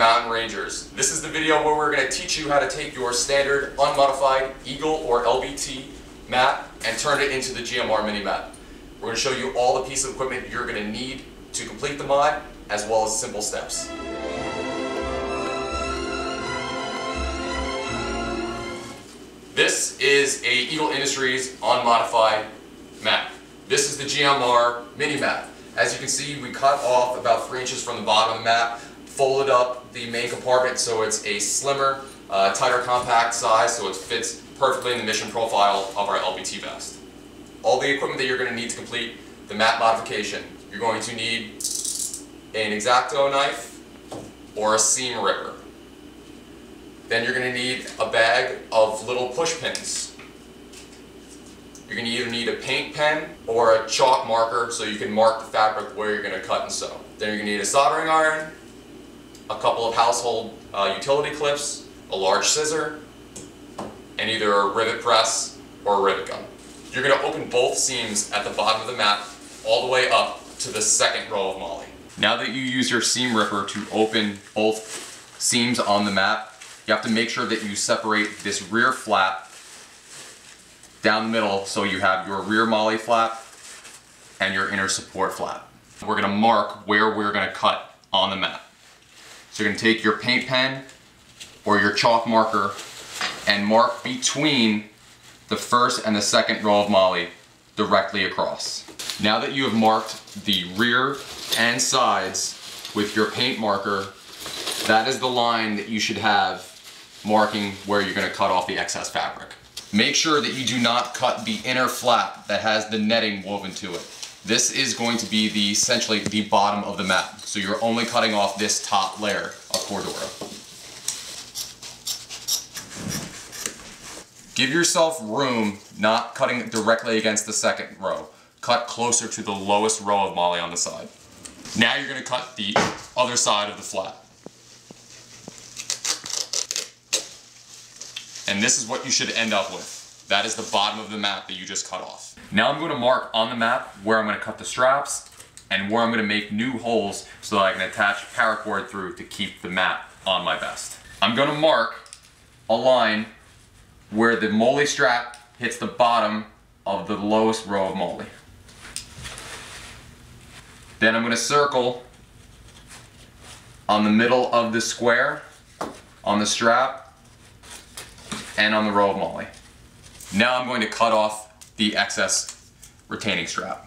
mountain rangers. This is the video where we're going to teach you how to take your standard unmodified Eagle or LBT map and turn it into the GMR mini map. We're going to show you all the pieces of equipment you're going to need to complete the mod, as well as simple steps. This is a Eagle Industries unmodified map. This is the GMR mini map. As you can see, we cut off about 3 inches from the bottom of the map, folded up the main compartment so it's a slimmer, tighter compact size, so it fits perfectly in the mission profile of our LBT vest. All the equipment that you're going to need to complete the map modification: you're going to need an X-Acto knife or a seam ripper. Then you're going to need a bag of little push pins. You're going to either need a paint pen or a chalk marker so you can mark the fabric where you're going to cut and sew. Then you're going to need a soldering iron, a couple of household utility clips, a large scissor, and either a rivet press or a rivet gun. You're going to open both seams at the bottom of the map all the way up to the second row of MOLLE. Now that you use your seam ripper to open both seams on the map, you have to make sure that you separate this rear flap down the middle so you have your rear MOLLE flap and your inner support flap. We're going to mark where we're going to cut on the map. So you're going to take your paint pen or your chalk marker and mark between the first and the second row of MOLLE directly across. Now that you have marked the rear and sides with your paint marker, that is the line that you should have marking where you're going to cut off the excess fabric. Make sure that you do not cut the inner flap that has the netting woven to it. This is going to be essentially the bottom of the map, so you're only cutting off this top layer of Cordura. Give yourself room, not cutting directly against the second row. Cut closer to the lowest row of MOLLE on the side. Now you're going to cut the other side of the flap. And this is what you should end up with. That is the bottom of the map that you just cut off. Now I'm going to mark on the map where I'm going to cut the straps and where I'm going to make new holes so that I can attach paracord through to keep the map on my vest. I'm going to mark a line where the MOLLE strap hits the bottom of the lowest row of MOLLE. Then I'm going to circle on the middle of the square, on the strap, and on the row of MOLLE. Now I'm going to cut off the excess retaining strap.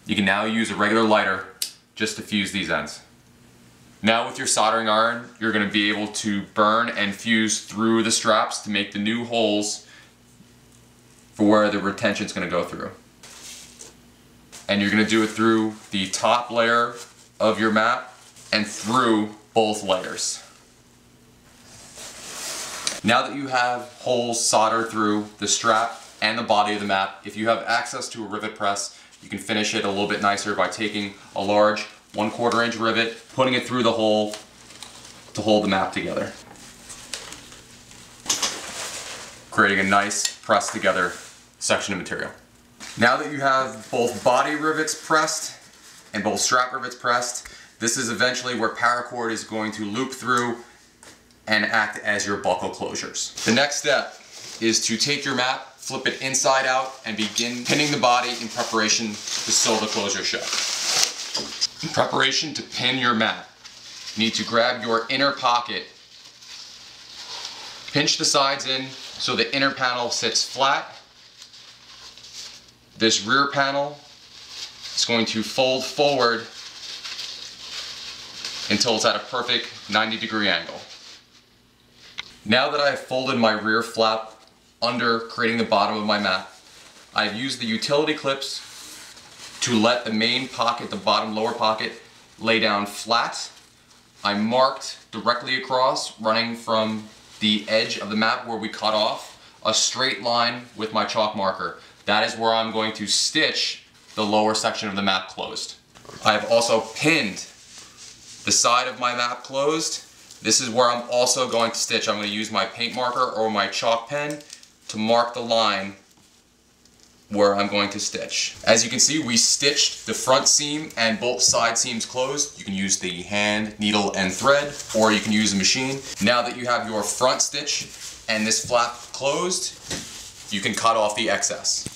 You can now use a regular lighter just to fuse these ends. Now with your soldering iron, you're going to be able to burn and fuse through the straps to make the new holes for where the retention is going to go through. And you're going to do it through the top layer of your map and through both layers. Now that you have holes soldered through the strap and the body of the map, if you have access to a rivet press, you can finish it a little bit nicer by taking a large 1/4 inch rivet, putting it through the hole to hold the map together, creating a nice pressed together section of material. Now that you have both body rivets pressed and both strap rivets pressed, this is eventually where paracord is going to loop through and act as your buckle closures. The next step is to take your map, flip it inside out, and begin pinning the body in preparation to sew the closure shut. In preparation to pin your map, you need to grab your inner pocket, pinch the sides in so the inner panel sits flat. This rear panel is going to fold forward until it's at a perfect 90-degree angle. Now that I have folded my rear flap under creating the bottom of my map, I've used the utility clips to let the main pocket, the bottom lower pocket, lay down flat. I marked directly across, running from the edge of the map where we cut off, a straight line with my chalk marker. That is where I'm going to stitch the lower section of the map closed. I have also pinned the side of my map closed. This is where I'm also going to stitch. I'm going to use my paint marker or my chalk pen to mark the line where I'm going to stitch. As you can see, we stitched the front seam and both side seams closed. You can use the hand, needle, and thread, or you can use a machine. Now that you have your front stitch and this flap closed, you can cut off the excess.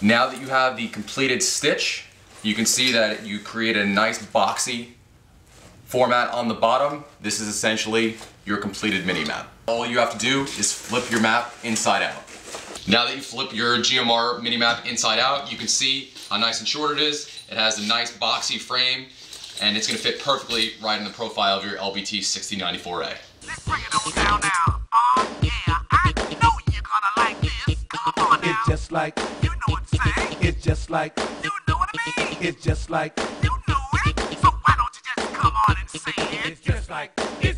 Now that you have the completed stitch, you can see that you create a nice boxy format on the bottom. This is essentially your completed mini map. All you have to do is flip your map inside out. Now that you flip your GMR mini map inside out, you can see how nice and short it is. It has a nice boxy frame, and it's going to fit perfectly right in the profile of your LBT 6094A. Let's bring it on down now. Oh yeah, I know you're gonna like this. Come on now. It's just like, You know what I'm saying. it's just like, You know what I mean. it's just like, You know it. So why don't you just come on and say it? it's just like, it's